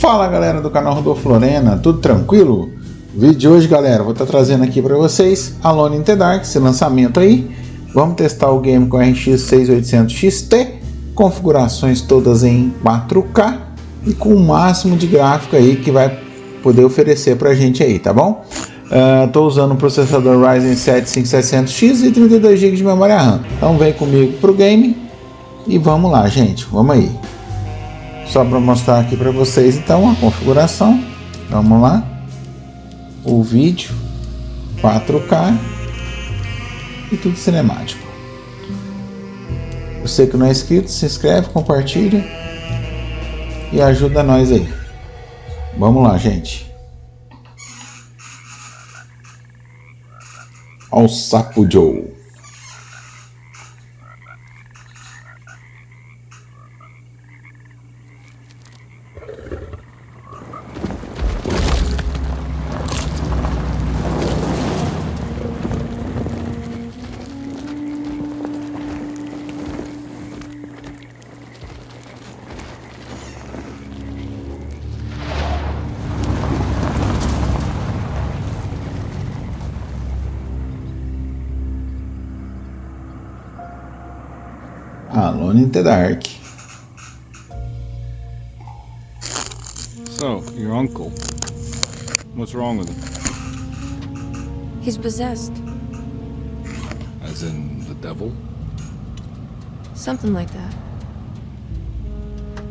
Fala galera do canal Rodolfo Lorena, tudo tranquilo? O vídeo de hoje, galera, vou estar trazendo aqui para vocês Alone in the Dark, esse lançamento aí. Vamos testar o game com RX 6800 XT, configurações todas em 4K e com o máximo de gráfico aí que vai poder oferecer pra gente aí, tá bom? Estou usando o processador Ryzen 7 5700X e 32 GB de memória RAM. Então vem comigo pro game e vamos lá, gente, vamos aí. Só para mostrar aqui para vocês então a configuração. Vamos lá. O vídeo 4K e tudo cinemático. Você que não é inscrito, se inscreve, compartilha e ajuda nós aí. Vamos lá, gente. Ao sapo Joe. Alone in the Dark. So, your uncle. What's wrong with him? He's possessed. As in the devil? Something like that.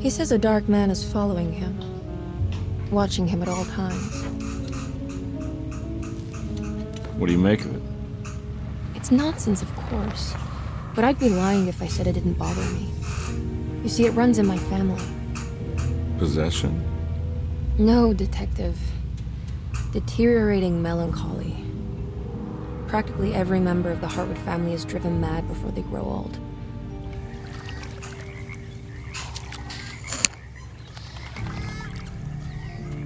He says a dark man is following him, watching him at all times. What do you make of it? It's nonsense, of course. But I'd be lying if I said it didn't bother me. You see, it runs in my family. Possession? No, detective. Deteriorating melancholy. Practically every member of the Hartwood family is driven mad before they grow old.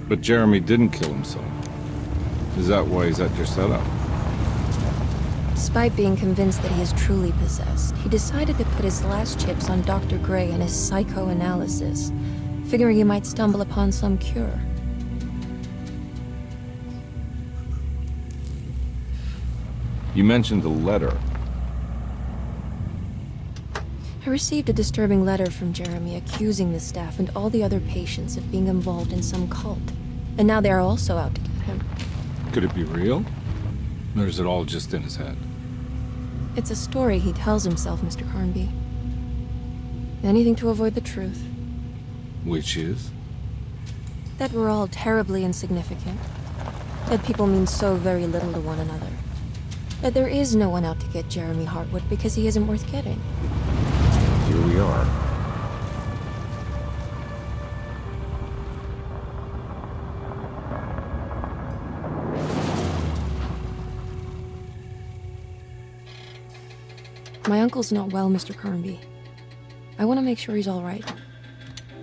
But Jeremy didn't kill himself. Is that why he's at your setup? Despite being convinced that he is truly possessed, he decided to put his last chips on Dr. Gray and his psychoanalysis, figuring he might stumble upon some cure. You mentioned the letter. I received a disturbing letter from Jeremy accusing the staff and all the other patients of being involved in some cult. And now they are also out to get him. Could it be real? Or is it all just in his head? It's a story he tells himself, Mr. Carnby. Anything to avoid the truth. Which is? That we're all terribly insignificant. That people mean so very little to one another. That there is no one out to get Jeremy Hartwood because he isn't worth getting. Here we are. My uncle's not well, Mr. Carnby. I want to make sure he's all right.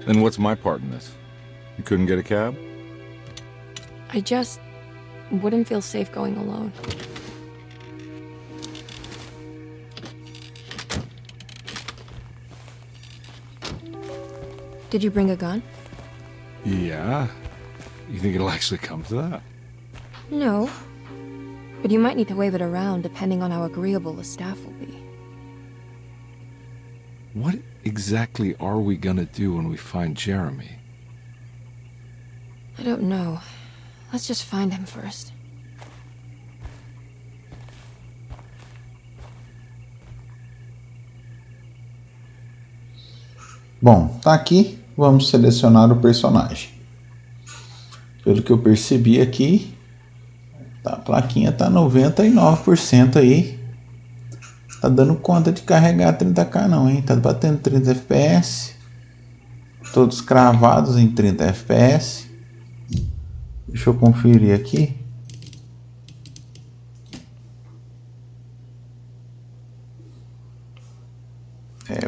Then what's my part in this? You couldn't get a cab? I just wouldn't feel safe going alone. Did you bring a gun? Yeah. You think it'll actually come to that? No. But you might need to wave it around depending on how agreeable the staff will be. What exactly are we gonna do when we find Jeremy? I don't know. Let's just find him first. Bom, tá aqui. Vamos selecionar o personagem. Pelo que eu percebi aqui, a plaquinha tá 99% aí. Tá dando conta de carregar 30k não, hein? Tá batendo 30 FPS. Todos cravados em 30 FPS. Deixa eu conferir aqui.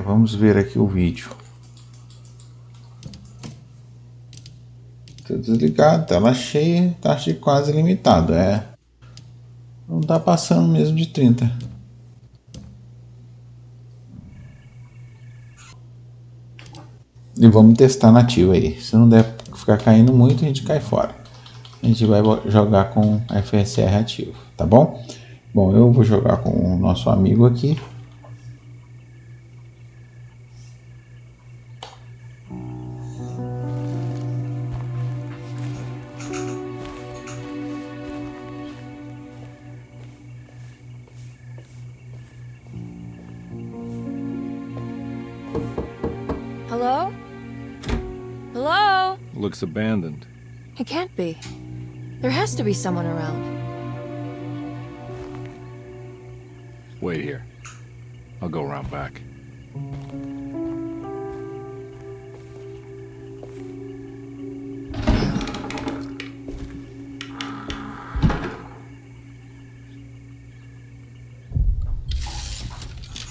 Vamos ver aqui o vídeo. Tá desligado, tela cheia, taxa de quase limitado. Não tá passando mesmo de 30. E vamos testar nativo aí. Se não der ficar caindo muito, a gente cai fora. A gente vai jogar com FSR ativo, tá bom? Bom, eu vou jogar com o nosso amigo aqui. Hello? Hello? Looks abandoned. It can't be. There has to be someone around. Wait here. I'll go around back.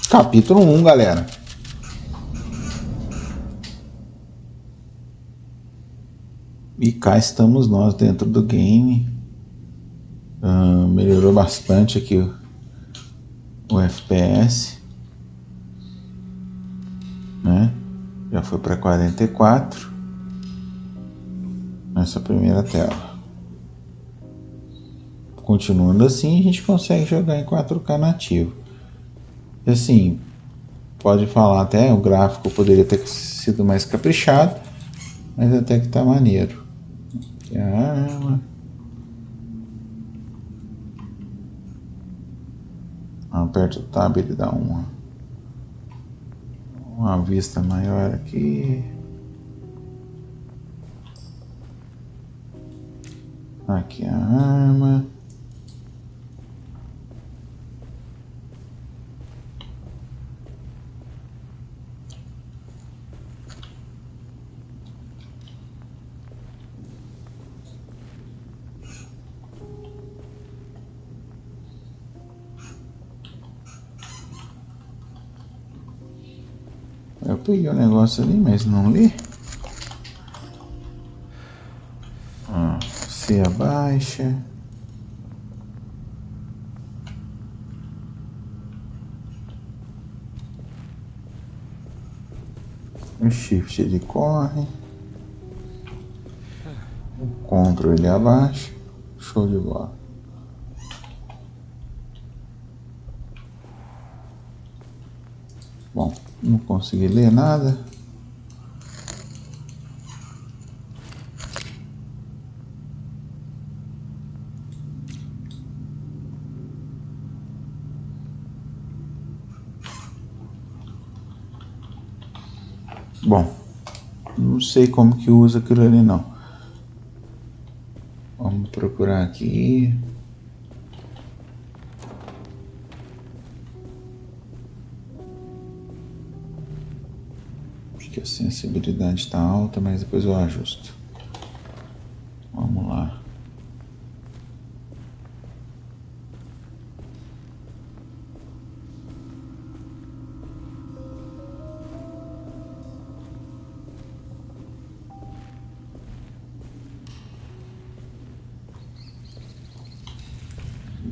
Capítulo 1, galera. E cá estamos nós dentro do game. Melhorou bastante aqui o FPS, né? Já foi para 44 nessa primeira tela. Continuando assim, a gente consegue jogar em 4K nativo. E assim, pode falar até o gráfico poderia ter sido mais caprichado, mas até que tá maneiro. Aqui a arma. Aperta o tab, ele dá uma vista maior aqui. Aqui a arma. Eu peguei o negócio ali, mas não li. Se abaixa. O shift ele corre. O Ctrl ele abaixa. Show de bola. Bom, não consegui ler nada. Bom, não sei como que usa aquilo ali não. Vamos procurar aqui. Acho que a sensibilidade está alta, mas depois eu ajusto. Vamos lá.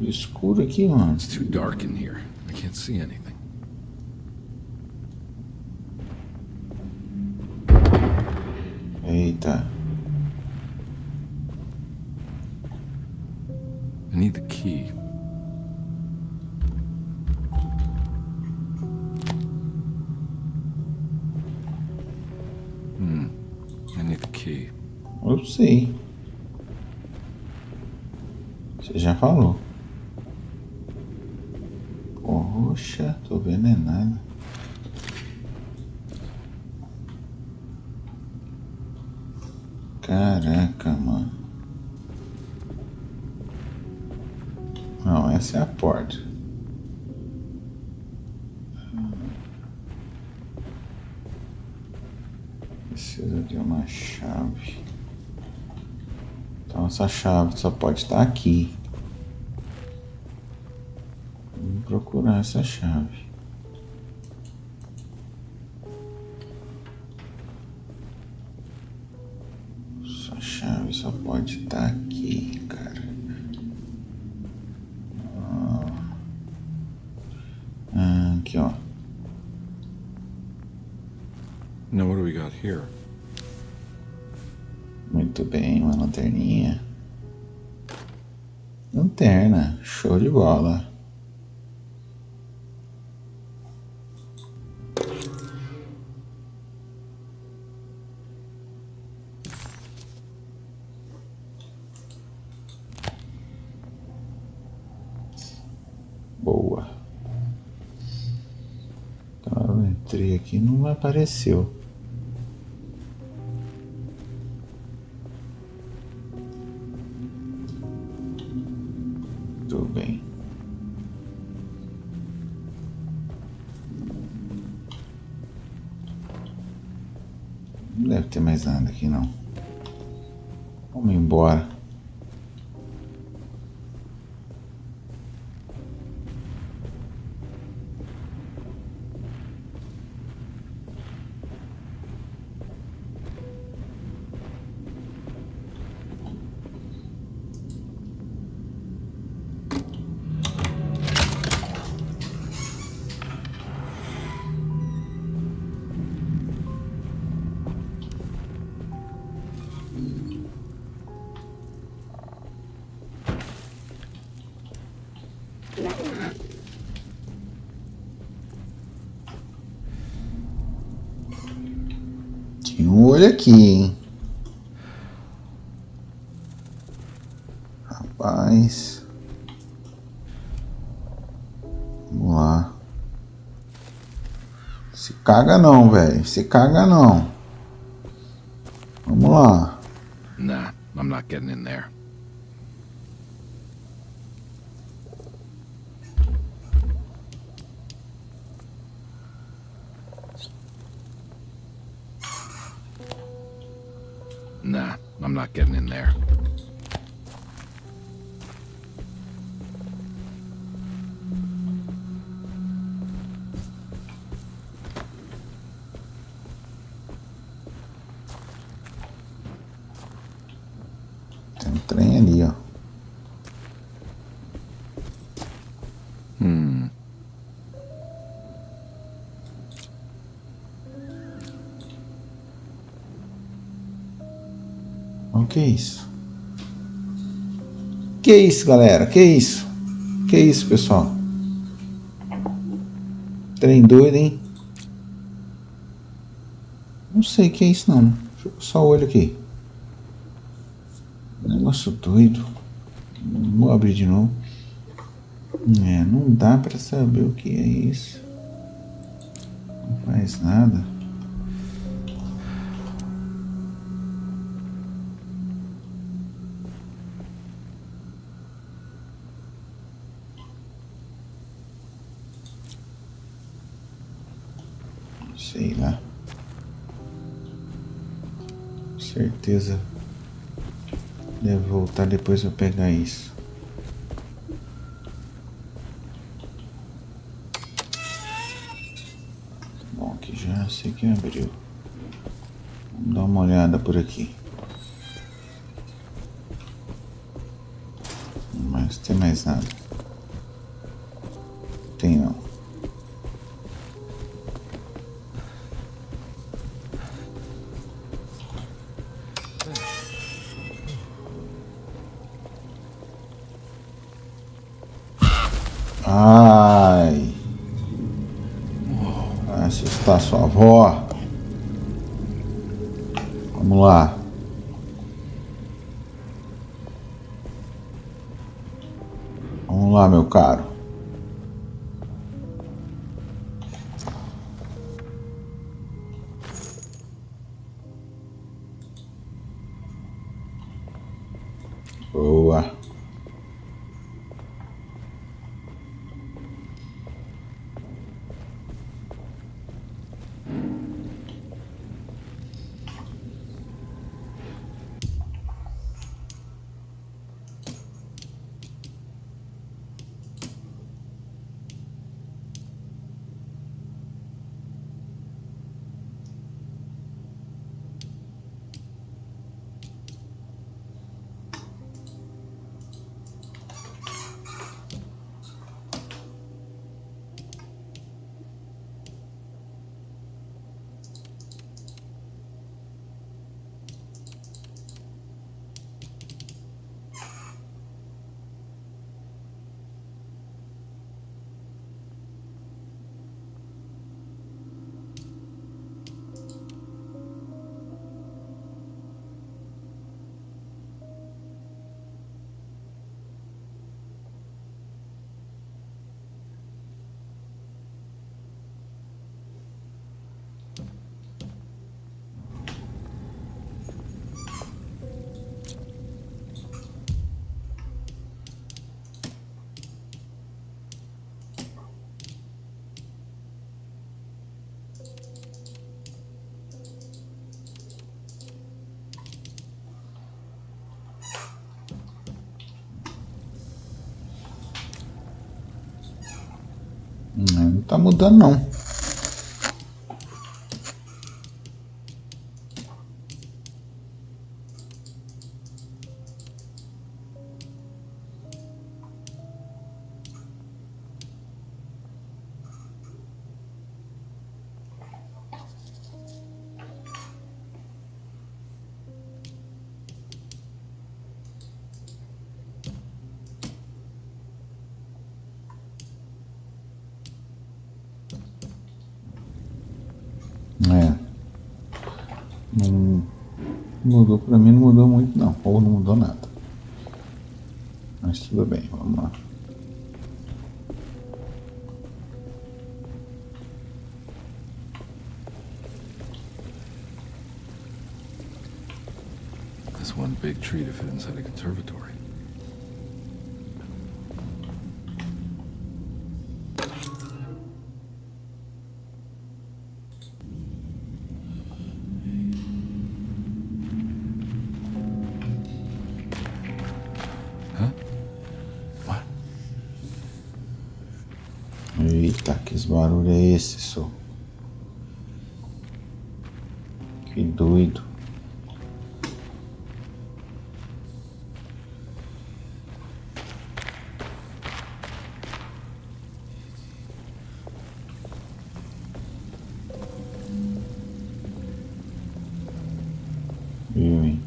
Escuro aqui, mano. It's too dark in here. I can't see anything. Eita. I need the key. I need the key. Eu sei. Você já falou. Poxa, tô vendo é nada. Caraca, mano. Não, essa é a porta. Precisa de uma chave. Então essa chave só pode estar aqui. Vamos procurar essa chave. Essa chave só pode estar aqui, cara. Aqui, ó. Now what do we got here. Muito bem, uma lanterninha. Lanterna, show de bola. Boa. Então eu entrei aqui e não apareceu. Tudo bem. Não deve ter mais nada aqui não. Vamos embora. Tinha um olho aqui, hein? Rapaz. Vamos lá. Se caga não, velho. Se caga não. Vamos lá. Nah, I'm not getting in there. Nah, I'm not getting in there. Tem um trem ali, ó. O que é isso? Que é isso, galera? Que é isso? Que é isso, pessoal? Trem doido, hein? Não sei o que é isso, não. Deixa eu só o olho aqui. Negócio doido. Vou abrir de novo. Não dá pra saber o que é isso. Não faz nada. Sei lá. Certeza. Deve voltar depois pra pegar isso. Bom, aqui já sei que abriu. Vamos dar uma olhada por aqui. Mas tem mais nada. Tem não. Ai. Vai assustar sua avó. Vamos lá. Vamos lá, meu caro. Boa. tá mudando não. Não mudou pra mim, não mudou muito não. Ou não mudou nada. Mas tudo bem, vamos lá. That's one big tree to fit inside a conservatory. Eita, que barulho é esse, só? Que doido. Viu, hein?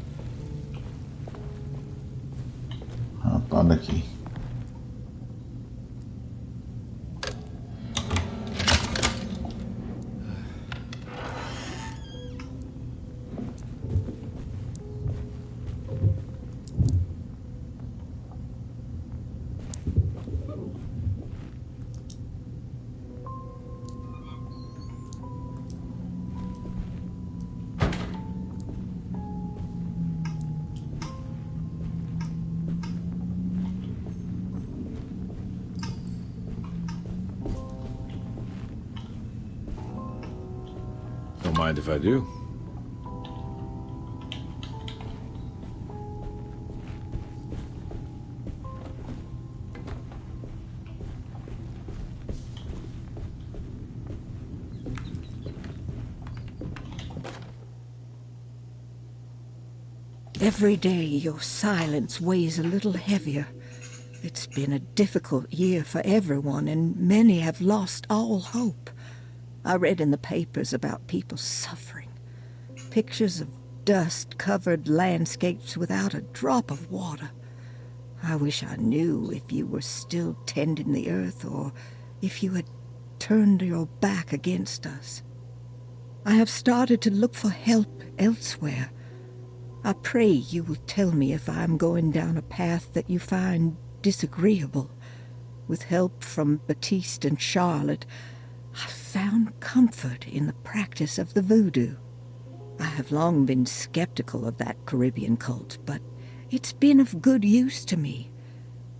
Rapaz, daqui. Don't mind if I do. Every day your silence weighs a little heavier. It's been a difficult year for everyone, and many have lost all hope. I read in the papers about people suffering. Pictures of dust-covered landscapes without a drop of water. I wish I knew if you were still tending the earth or if you had turned your back against us. I have started to look for help elsewhere. I pray you will tell me if I am going down a path that you find disagreeable. With help from Baptiste and Charlotte, I found comfort in the practice of the voodoo. I have long been skeptical of that Caribbean cult, but it's been of good use to me.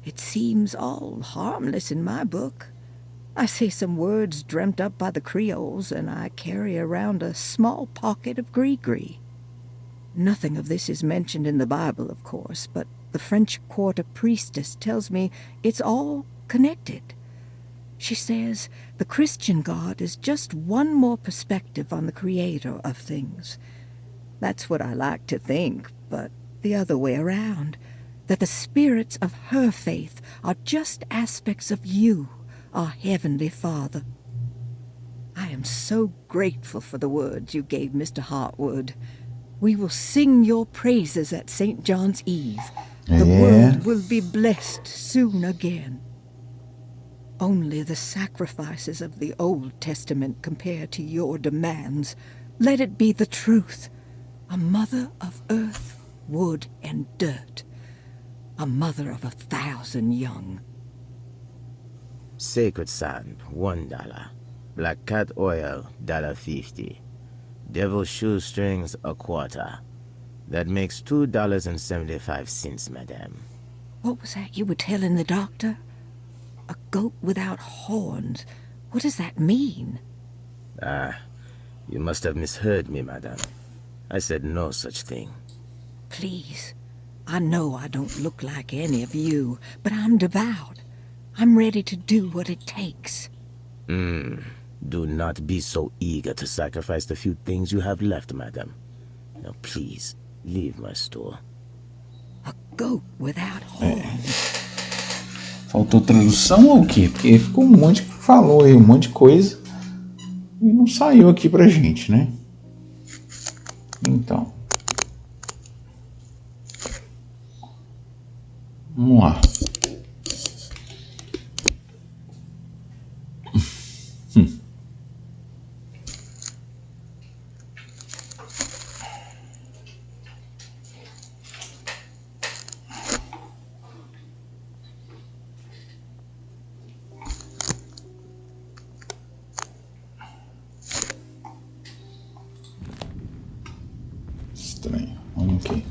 It seems all harmless in my book. I say some words dreamt up by the Creoles, and I carry around a small pocket of gree-gree. Nothing of this is mentioned in the Bible, of course, but the French Quarter priestess tells me it's all connected. She says the Christian God is just one more perspective on the creator of things. That's what I like to think, but the other way around, that the spirits of her faith are just aspects of you, our Heavenly Father. I am so grateful for the words you gave Mr. Hartwood. We will sing your praises at St. John's Eve. The world will be blessed soon again. Only the sacrifices of the Old Testament compare to your demands. Let it be the truth. A mother of earth, wood, and dirt. A mother of 1,000 young. Sacred sand, $1. Black cat oil, $1.50. Devil shoestrings, $0.25. That makes $2.75, madame. What was that you were telling the doctor? A goat without horns. What does that mean? Ah, you must have misheard me, madame. I said no such thing. Please, I know I don't look like any of you, but I'm devout. I'm ready to do what it takes. Do not be so eager to sacrifice the few things you have left, madam. Now please, leave my store. A goat without horns. Faltou tradução ou o quê? Porque ficou um monte que falou aí, um monte de coisa e não saiu aqui pra gente, né? Então, vamos lá. Estranho. Vamos aqui.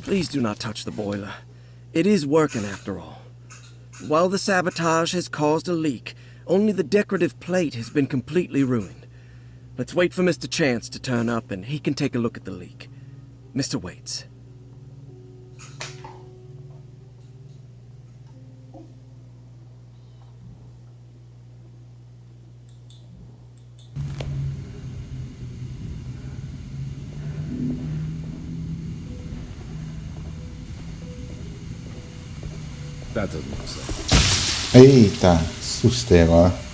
Please do not touch the boiler. It is working after all. While the sabotage has caused a leak, only the decorative plate has been completely ruined. Let's wait for Mr. Chance to turn up and he can take a look at the leak. Mr. Waits. That doesn't look safe. Eita, assustei agora.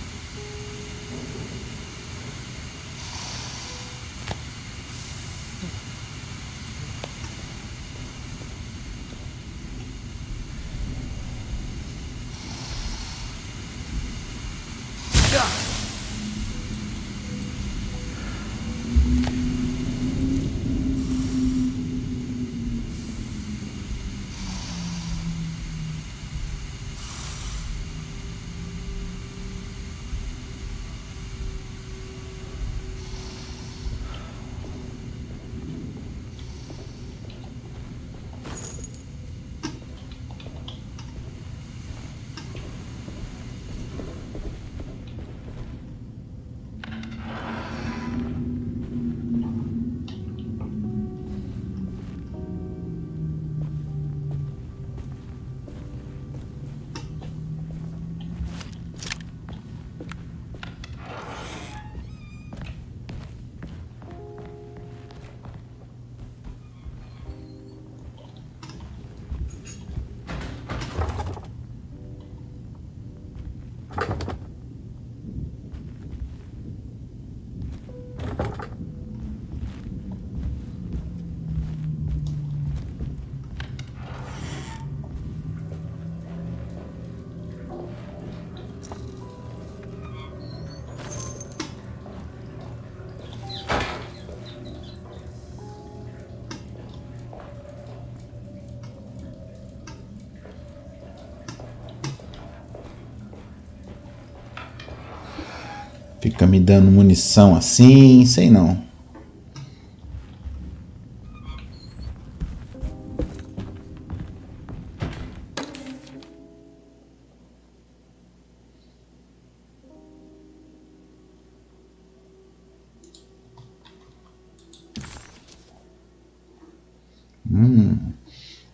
Fica me dando munição assim, sei não.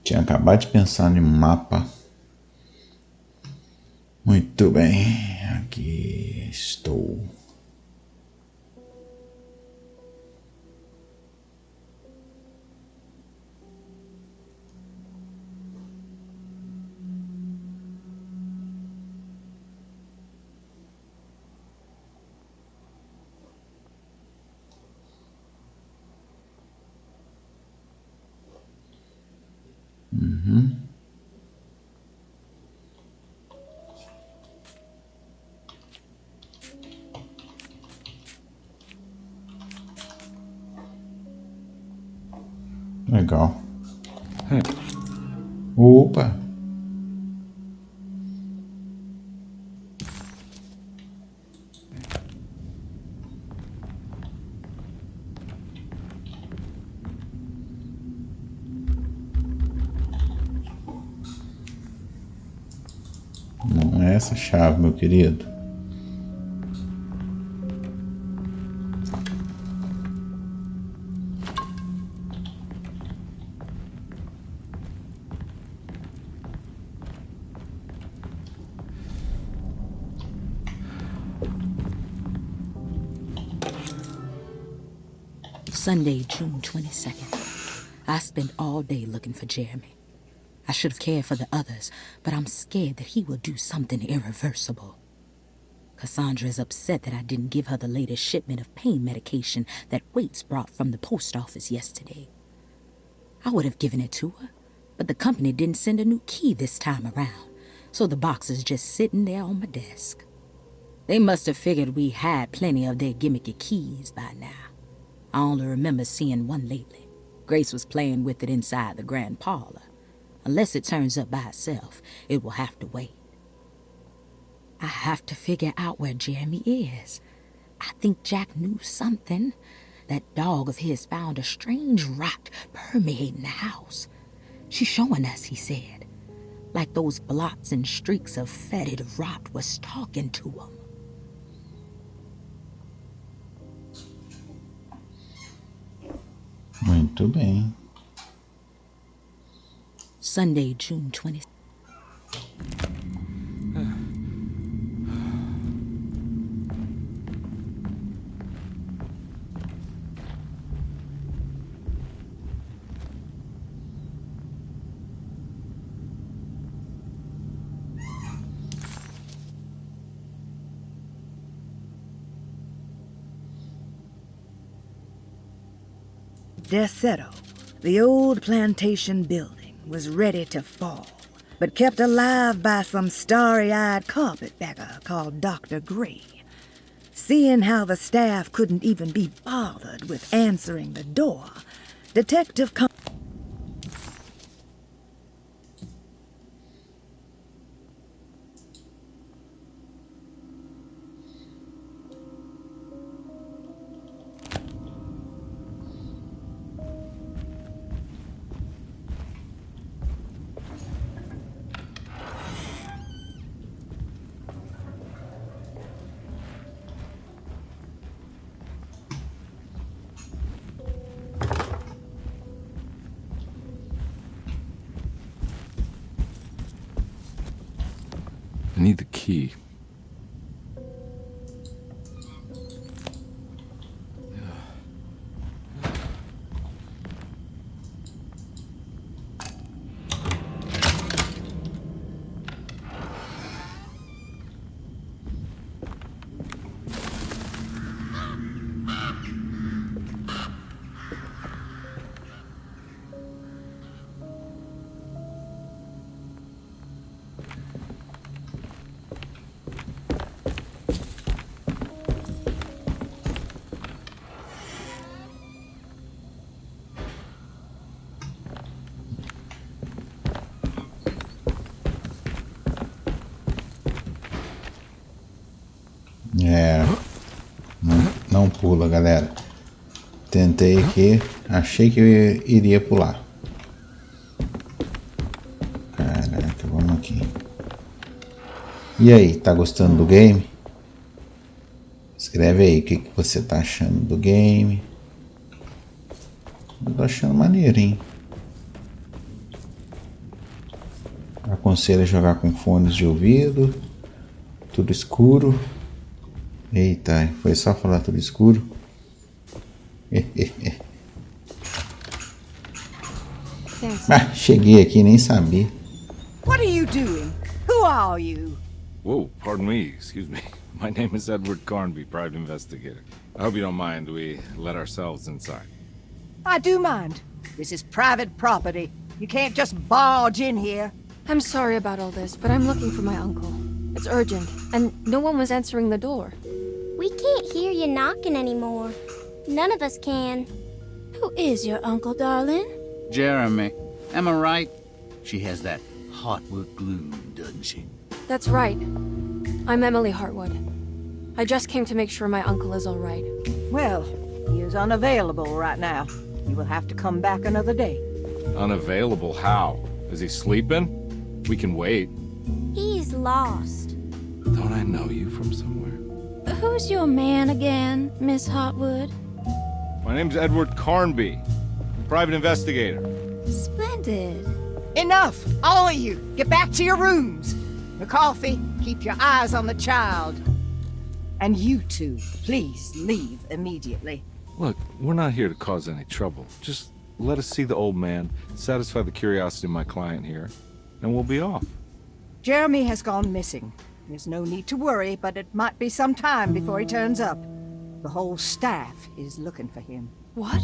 Tinha acabado de pensar em mapa. Muito bem, aqui estou. Legal. Opa! Não é essa chave, meu querido. Sunday, June 22nd. I spent all day looking for Jeremy. I should have cared for the others, but I'm scared that he will do something irreversible. Cassandra is upset that I didn't give her the latest shipment of pain medication that Waits brought from the post office yesterday. I would have given it to her, but the company didn't send a new key this time around, so the box is just sitting there on my desk. They must have figured we had plenty of their gimmicky keys by now. I only remember seeing one lately. Grace was playing with it inside the grand parlor. Unless it turns up by itself, it will have to wait. I have to figure out where Jeremy is. I think Jack knew something. That dog of his found a strange rot permeating the house. She's showing us, he said. Like those blots and streaks of fetid rot was talking to him. Muito bem. Sunday, June 20th. Deseto, the old plantation building, was ready to fall, but kept alive by some starry-eyed carpetbagger called Dr. Gray. Seeing how the staff couldn't even be bothered with answering the door, Detective I need the key. É. Não pula, galera. Tentei aqui, achei que eu iria pular. Caraca, vamos aqui. E aí, tá gostando do game? Escreve aí o que você tá achando do game. Eu tô achando maneiro, hein? Aconselho a jogar com fones de ouvido. Tudo escuro. Eita, foi só falar tudo escuro. Ah, cheguei aqui, nem sabia. What are you doing? Who are you? Whoa, pardon me, excuse me. My name is Edward Carnby, private investigator. I hope you don't mind we let ourselves inside. I do mind. This is private property. You can't just barge in here. I'm sorry about all this, but I'm looking for my uncle. It's urgent, and no one was answering the door. We can't hear you knocking anymore. None of us can. Who is your uncle, darling? Jeremy. Am I right? She has that Hartwood glue, doesn't she? That's right. I'm Emily Hartwood. I just came to make sure my uncle is all right. Well, he is unavailable right now. You will have to come back another day. Unavailable how? Is he sleeping? We can wait. He's lost. Don't I know you from somewhere? Who's your man again, Miss Hartwood? My name's Edward Carnby, private investigator. Splendid. Enough! All of you! Get back to your rooms! McCarthy, keep your eyes on the child. And you two, please leave immediately. Look, we're not here to cause any trouble. Just let us see the old man, satisfy the curiosity of my client here, and we'll be off. Jeremy has gone missing. There's no need to worry, but it might be some time before he turns up. The whole staff is looking for him. What?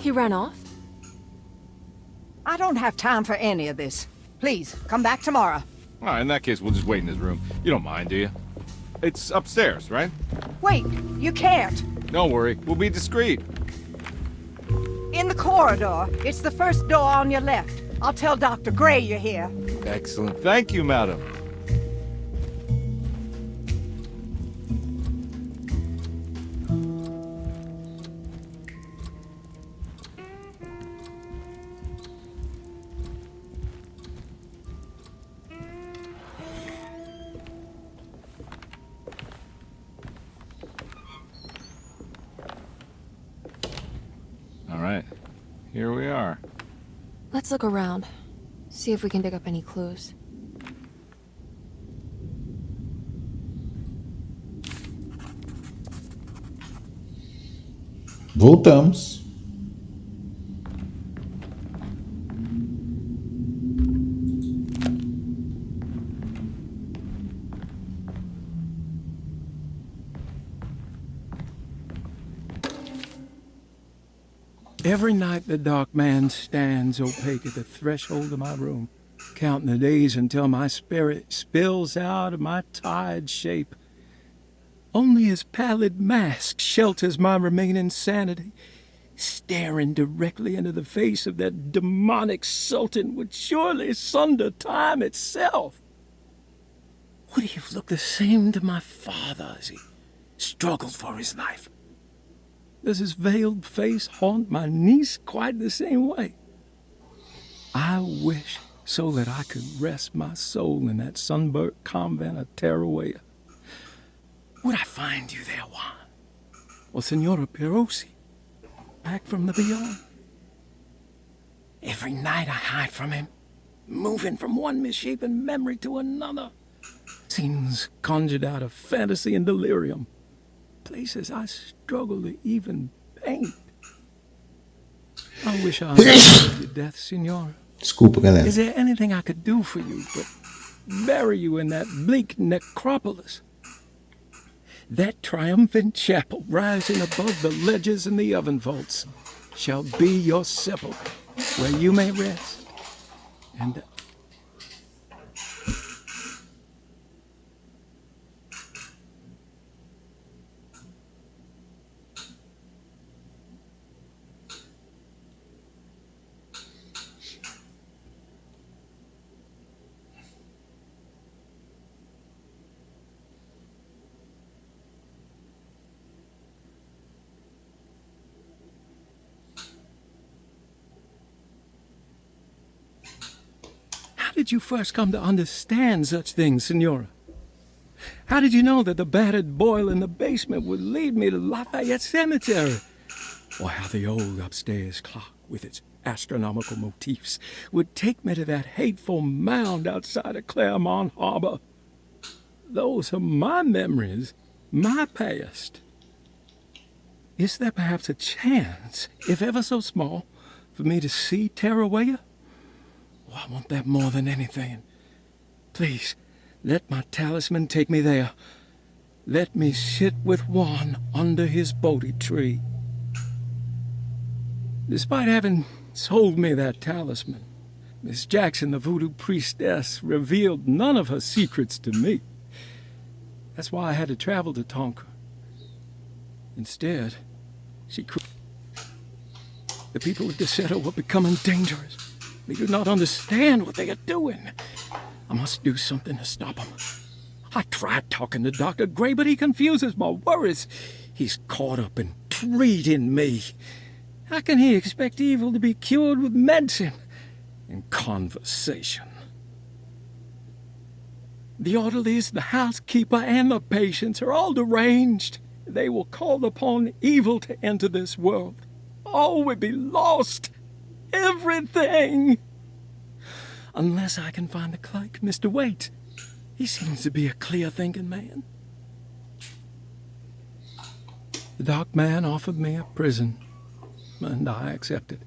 He ran off? I don't have time for any of this. Please, come back tomorrow. All right, in that case, we'll just wait in his room. You don't mind, do you? It's upstairs, right? Wait, you can't. Don't worry, we'll be discreet. In the corridor. It's the first door on your left. I'll tell Dr. Gray you're here. Excellent. Thank you, madam. All right, here we are. Let's look around. See if we can dig up any clues. Voltamos. Every night the dark man stands opaque at the threshold of my room, counting the days until my spirit spills out of my tired shape. Only his pallid mask shelters my remaining sanity. Staring directly into the face of that demonic sultan would surely sunder time itself. Would he have looked the same to my father as he struggled for his life? Does his veiled face haunt my niece quite the same way? I wish so that I could rest my soul in that sunburnt convent of Teruel. Would I find you there, Juan? Or Senora Pirosi, back from the beyond? Every night I hide from him, moving from one misshapen memory to another. Scenes conjured out of fantasy and delirium. Places I struggle to even paint. I wish I understood your death, Senora. Desculpa, galera. Is there anything I could do for you but bury you in that bleak necropolis? That triumphant chapel rising above the ledges and the oven vaults shall be your sepulchre, where you may rest. And How did you first come to understand such things, Senora? How did you know that the battered boil in the basement would lead me to Lafayette Cemetery? Or how the old upstairs clock, with its astronomical motifs, would take me to that hateful mound outside of Claremont Harbor? Those are my memories, my past. Is there perhaps a chance, if ever so small, for me to see Tarawaya? Oh, I want that more than anything. Please, let my talisman take me there. Let me sit with Juan under his Bodhi tree. Despite having sold me that talisman, Miss Jackson, the voodoo priestess, revealed none of her secrets to me. That's why I had to travel to Tonka. Instead, the people of Deseto were becoming dangerous. They do not understand what they are doing. I must do something to stop them. I tried talking to Dr. Gray, but he confuses my worries. He's caught up in treating me. How can he expect evil to be cured with medicine and conversation? The orderlies, the housekeeper, and the patients are all deranged. They will call upon evil to enter this world. All will be lost. Everything. Unless I can find the clerk, Mr. Waite. He seems to be a clear-thinking man. The dark man offered me a prison, and I accepted.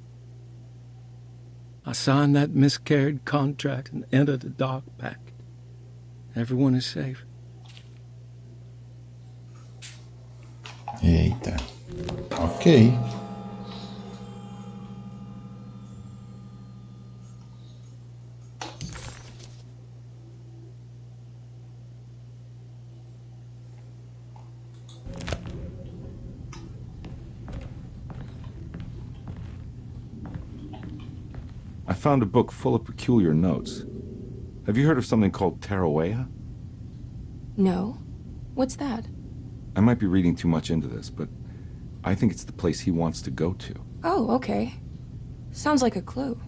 I signed that miscarried contract and entered the dark pact. Everyone is safe. Eita. Ok. I found a book full of peculiar notes. Have you heard of something called Tarawaya? No. What's that? I might be reading too much into this, but I think it's the place he wants to go to. Oh, okay. Sounds like a clue.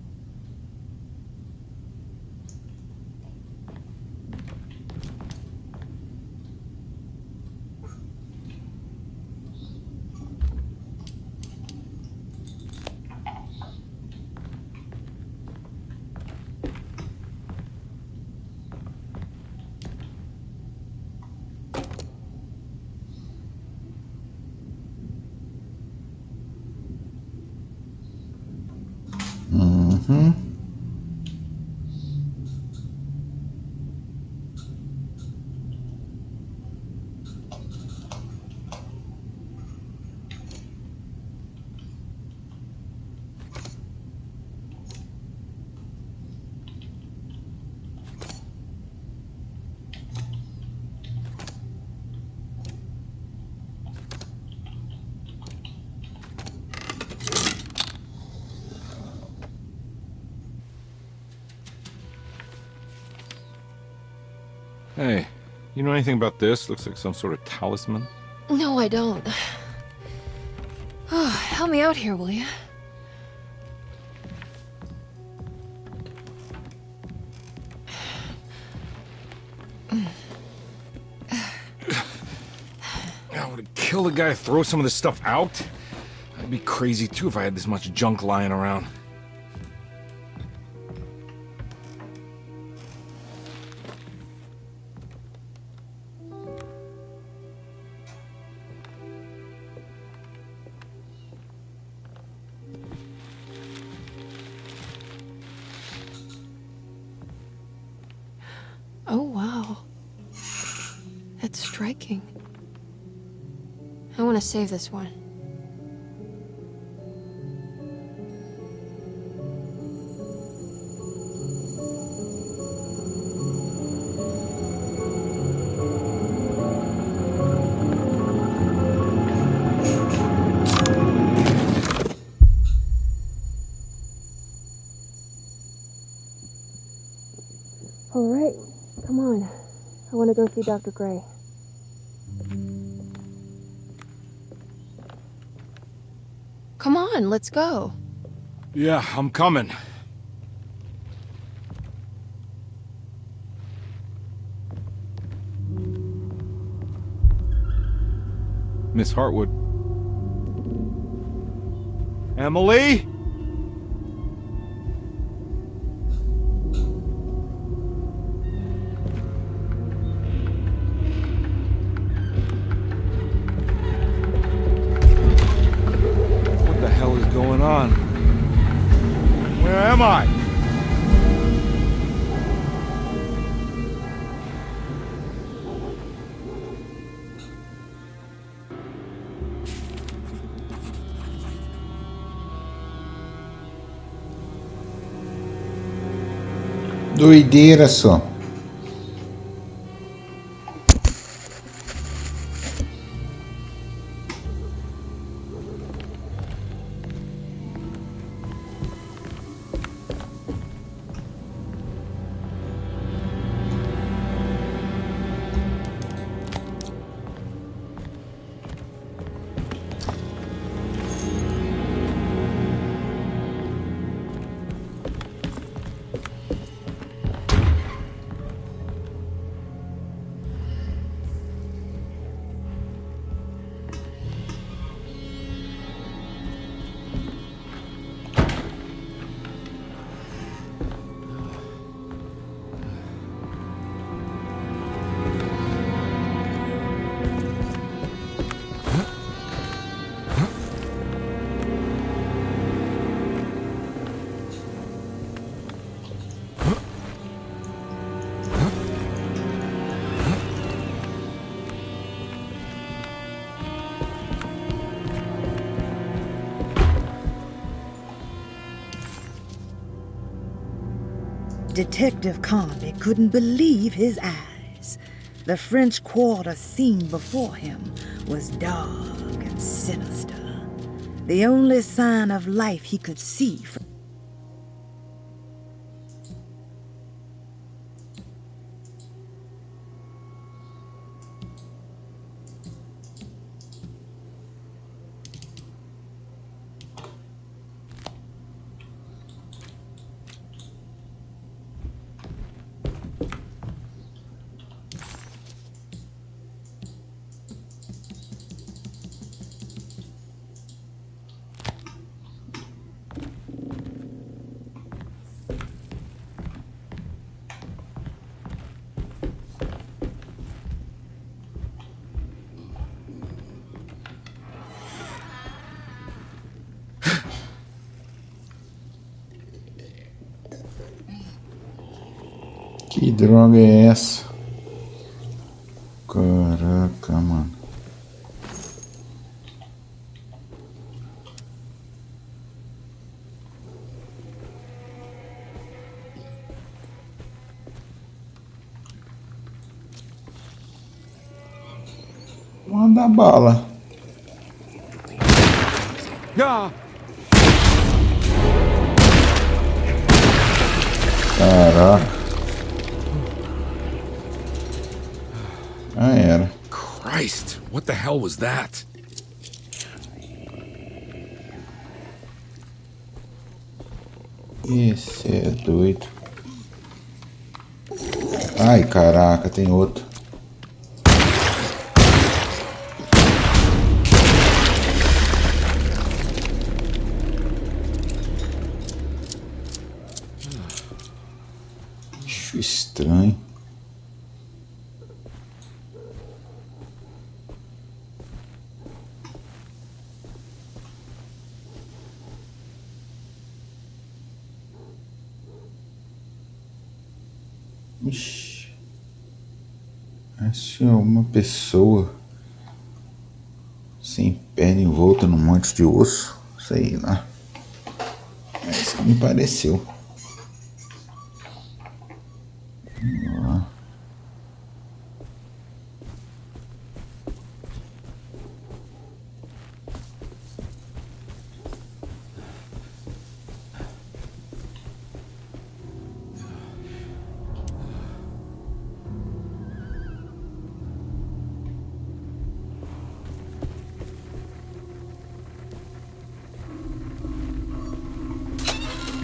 Hey, you know anything about this? Looks like some sort of talisman. No, I don't. Oh, help me out here, will you? I would kill the guy, throw some of this stuff out. I'd be crazy too if I had this much junk lying around. Oh, wow. That's striking. I want to save this one. All right, come on. I want to go see Dr. Gray. Come on, let's go. Yeah, I'm coming. Miss Hartwood. Emily? What the hell is going on? Where am I? Doideira só. Detective Conley couldn't believe his eyes. The French Quarter scene before him was dark and sinister. The only sign of life he could see from Que droga é essa? Caraca, mano. Manda bala. Caraca. Ah, era. Christ, what the hell was that? Esse é doido. Ai, caraca, tem outro. Bicho estranho. Ixi. Essa é uma pessoa sem perna envolta num monte de osso. Sei lá. Essa me pareceu. Vamos lá.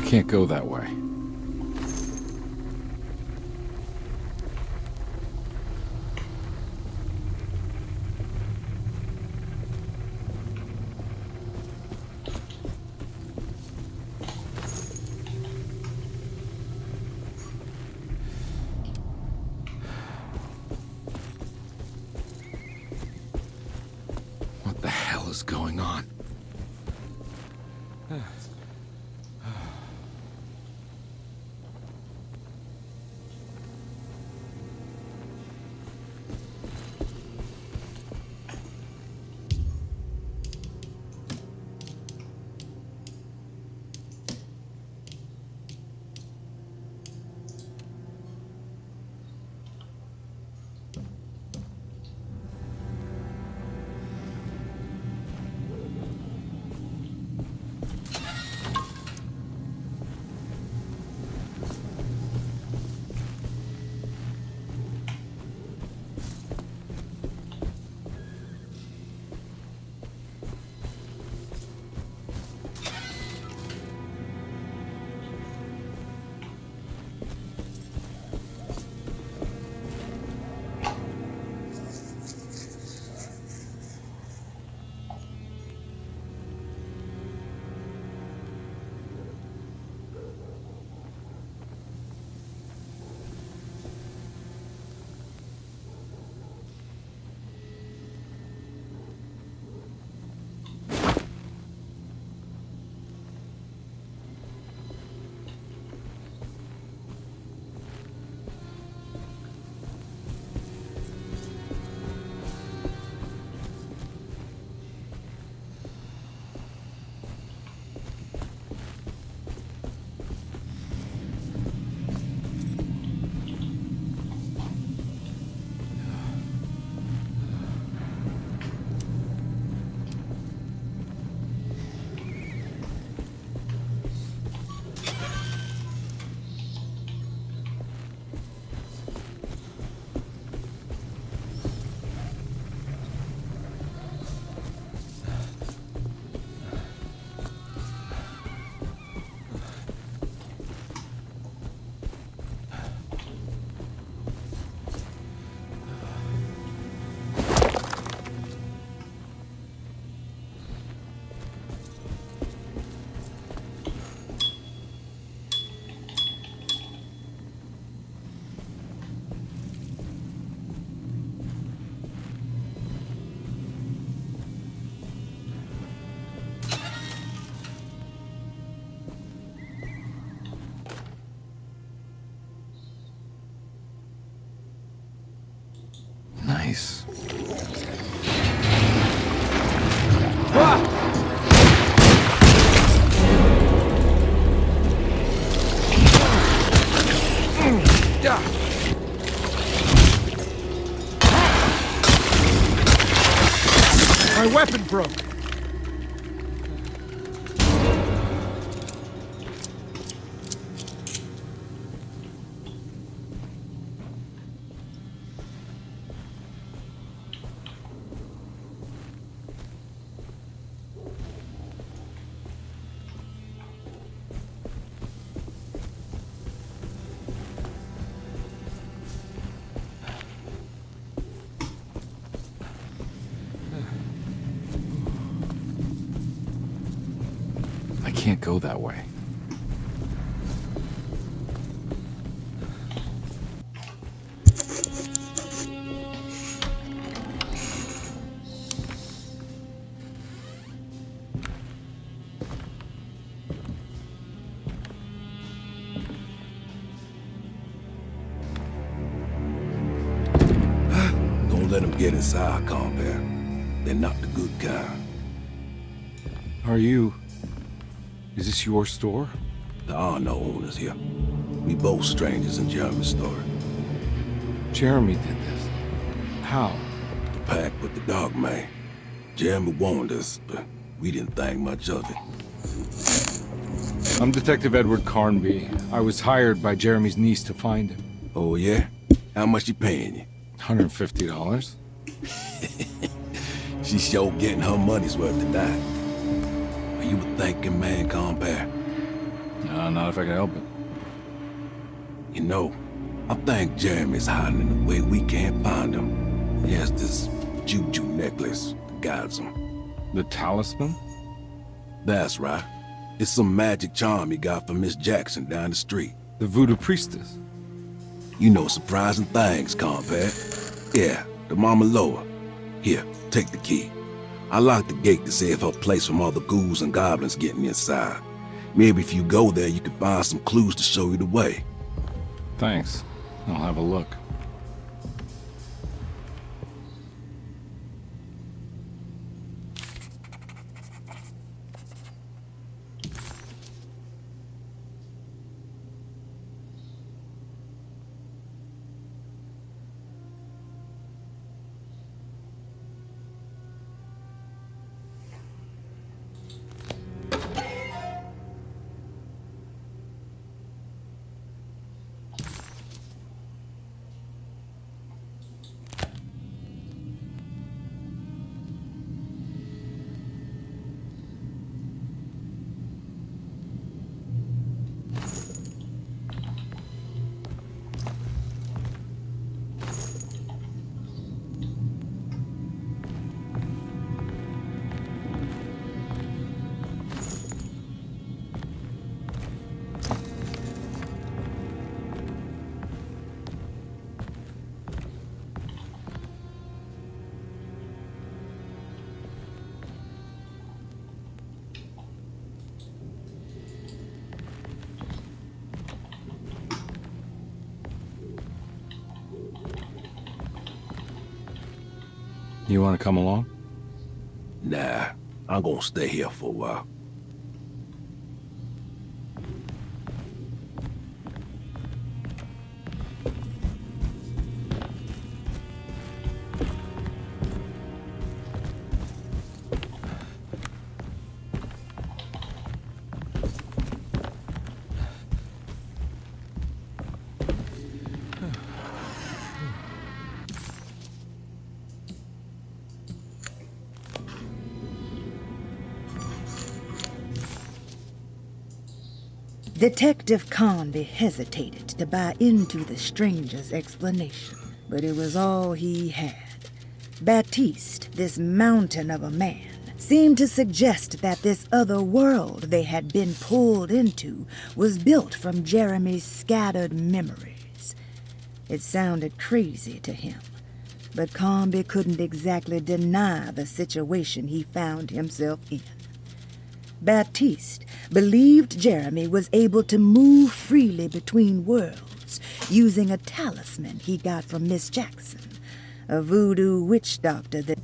Can't go that way. is going on? Nice. My weapon broke. I can't go that way. Don't let them get inside, compare. They're not the good kind. Are you... Is this your store? There are no owners here. We both strangers in Jeremy's story. Jeremy did this. How? The pack with the dog man. Jeremy warned us, but we didn't think much of it. I'm Detective Edward Carnby. I was hired by Jeremy's niece to find him. Oh, yeah? How much she paying you? $150. She's sure getting her money's worth tonight. Are you a thinking man, compare? No, not if I can help it. You know, I think Jeremy's hiding in a way we can't find him. He has this juju necklace that guides him. The talisman? That's right. It's some magic charm he got from Miss Jackson down the street. The voodoo priestess? You know surprising things, compare. Yeah, the Mama Loa. Here, take the key. I locked the gate to save her place from all the ghouls and goblins getting inside. Maybe if you go there, you can find some clues to show you the way. Thanks. I'll have a look. You want to come along? Nah, I'm gonna stay here for a while. Detective Conby hesitated to buy into the stranger's explanation, but it was all he had. Baptiste, this mountain of a man, seemed to suggest that this other world they had been pulled into was built from Jeremy's scattered memories. It sounded crazy to him, but Conby couldn't exactly deny the situation he found himself in. Baptiste believed Jeremy was able to move freely between worlds using a talisman he got from Miss Jackson, a voodoo witch doctor that...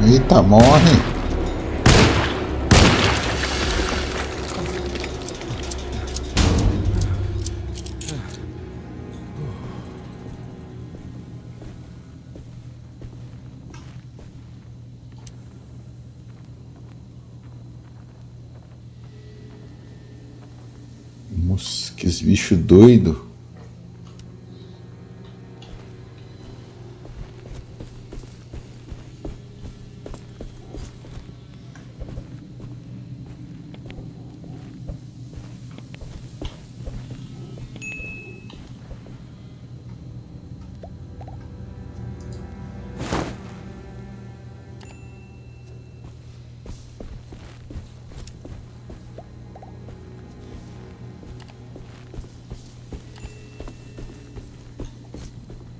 Eita, morre. Nossa, que bicho doido.